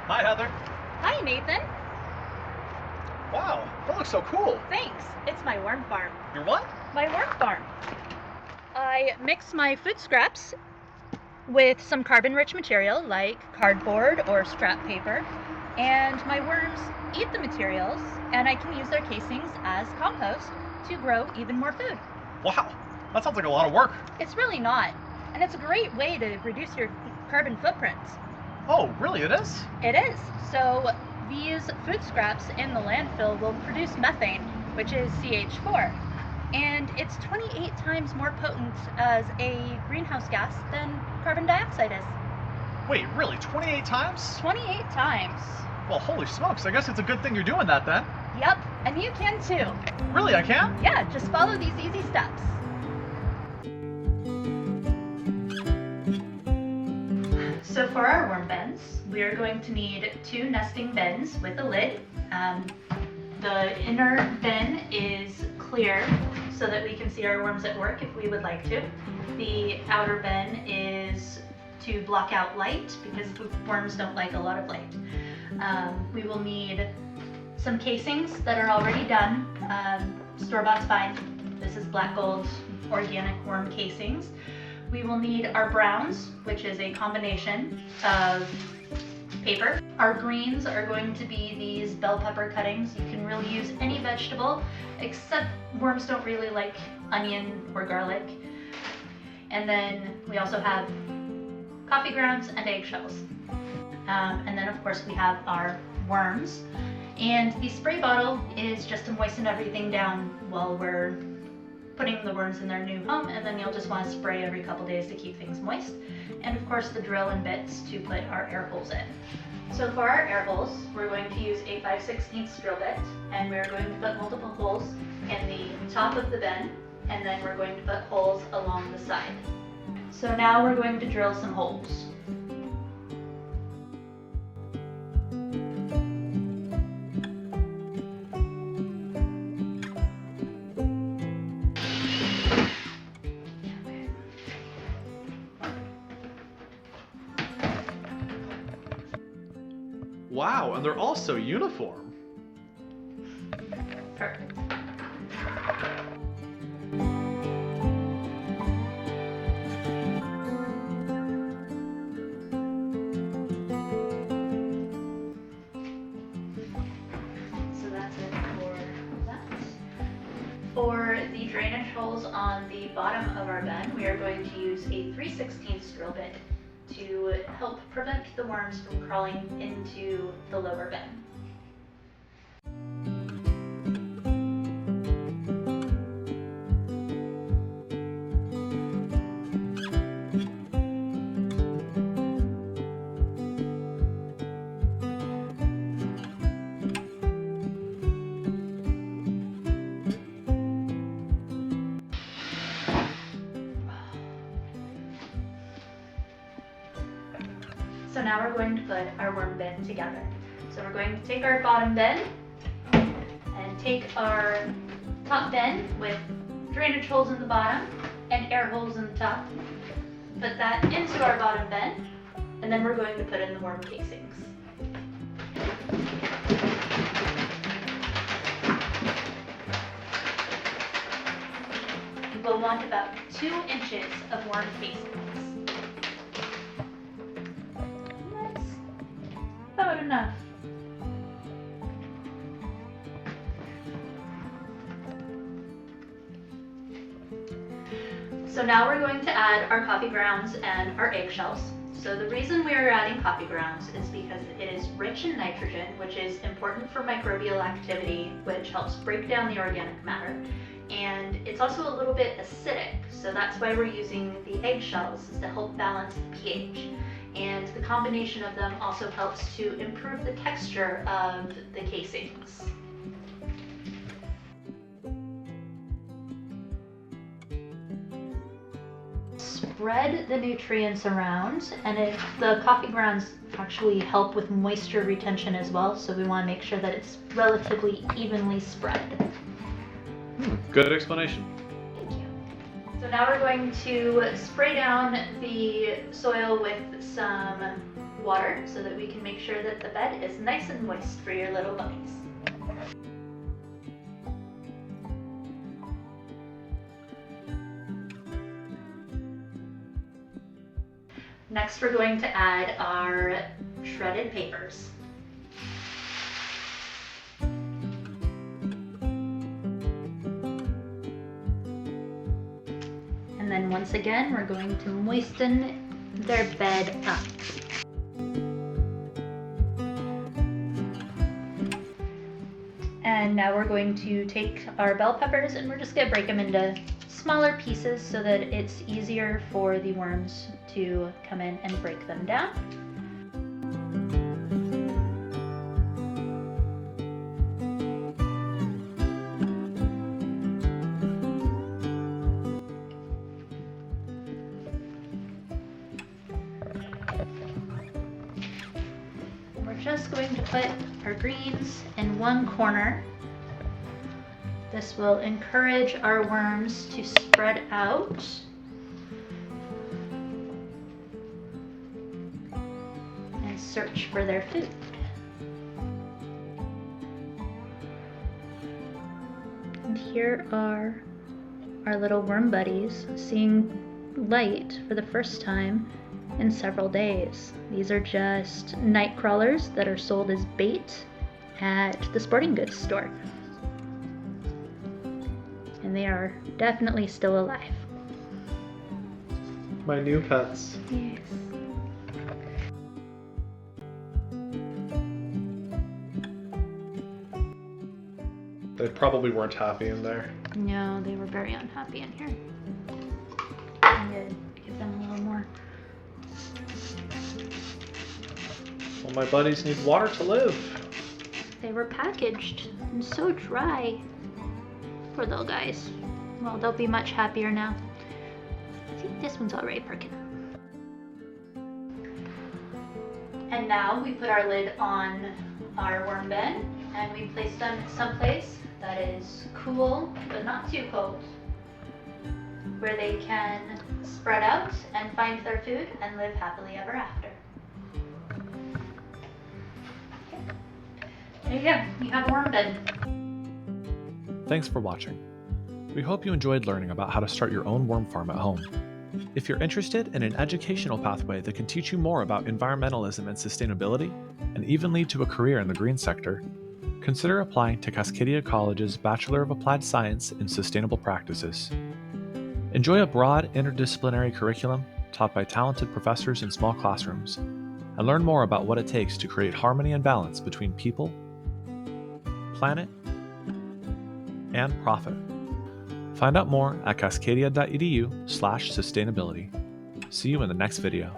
Hi, Heather. Hi, Nathan. Wow, that looks so cool. Thanks. It's my worm farm. Your what? My worm farm. I mix my food scraps with some carbon-rich material like cardboard or scrap paper, and my worms eat the materials, and I can use their casings as compost to grow even more food. Wow, that sounds like a lot of work. It's really not, and it's a great way to reduce your carbon footprint. Oh, really, it is? It is. So these food scraps in the landfill will produce methane, which is CH4, and it's 28 times more potent as a greenhouse gas than carbon dioxide is. Wait, really, 28 times? 28 times. Well, holy smokes, I guess it's a good thing you're doing that then. Yep, and you can too. Really, I can? Yeah, just follow these easy steps. So for our worm bins, we are going to need 2 nesting bins with a lid. The inner bin is clear so that we can see our worms at work if we would like to. The outer bin is to block out light because worms don't like a lot of light. We will need some casings that are already done. Store-bought's fine. This is Black Gold organic worm casings. We will need our browns, which is a combination of paper. Our greens are going to be these bell pepper cuttings. You can really use any vegetable, except worms don't really like onion or garlic. And then we also have coffee grounds and eggshells. And then of course we have our worms. And the spray bottle is just to moisten everything down while we're putting the worms in their new home, and then you'll just want to spray every couple days to keep things moist. And of course the drill and bits to put our air holes in. So for our air holes, we're going to use a 5/16 drill bit, and we're going to put multiple holes in the top of the bin, and then we're going to put holes along the side. So now we're going to drill some holes. Wow, and they're all so uniform. Perfect. So that's it for that. For the drainage holes on the bottom of our bin, we are going to use a 3/16 drill bit to help prevent the worms from crawling into the lower bin. So now we're going to put our worm bin together. So we're going to take our bottom bin and take our top bin with drainage holes in the bottom and air holes in the top. Put that into our bottom bin, and then we're going to put in the worm casings. We'll want about 2 inches of worm casings. About enough. So now we're going to add our coffee grounds and our eggshells. So the reason we are adding coffee grounds is because it is rich in nitrogen, which is important for microbial activity, which helps break down the organic matter. And it's also a little bit acidic, so that's why we're using the eggshells, is to help balance the pH. And the combination of them also helps to improve the texture of the casings. Spread the nutrients around, and the coffee grounds actually help with moisture retention as well, so we want to make sure that it's relatively evenly spread. Good explanation. Thank you. So now we're going to spray down the soil with some water so that we can make sure that the bed is nice and moist for your little bunnies. Next, we're going to add our shredded papers. And then once again, we're going to moisten their bed up. And now we're going to take our bell peppers and we're just going to break them into smaller pieces so that it's easier for the worms to come in and break them down. We're just going to put our greens in one corner. This will encourage our worms to spread out. And search for their food. And here are our little worm buddies seeing light for the first time in several days. These are just night crawlers that are sold as bait at the sporting goods store. And they are definitely still alive. My new pets. Yes. They probably weren't happy in there. No, they were very unhappy in here. I'm gonna give them a little more. Well, my buddies need water to live. They were packaged and so dry. Poor little guys. Well, they'll be much happier now. See, this one's already perking up. And now we put our lid on our worm bin and we place them someplace that is cool but not too cold, where they can spread out and find their food and live happily ever after. There you go, you have a worm bin. Thanks for watching. We hope you enjoyed learning about how to start your own worm farm at home. If you're interested in an educational pathway that can teach you more about environmentalism and sustainability, and even lead to a career in the green sector, consider applying to Cascadia College's Bachelor of Applied Science in Sustainable Practices. Enjoy a broad, interdisciplinary curriculum taught by talented professors in small classrooms, and learn more about what it takes to create harmony and balance between people, planet, and profit. Find out more at cascadia.edu/sustainability. See you in the next video.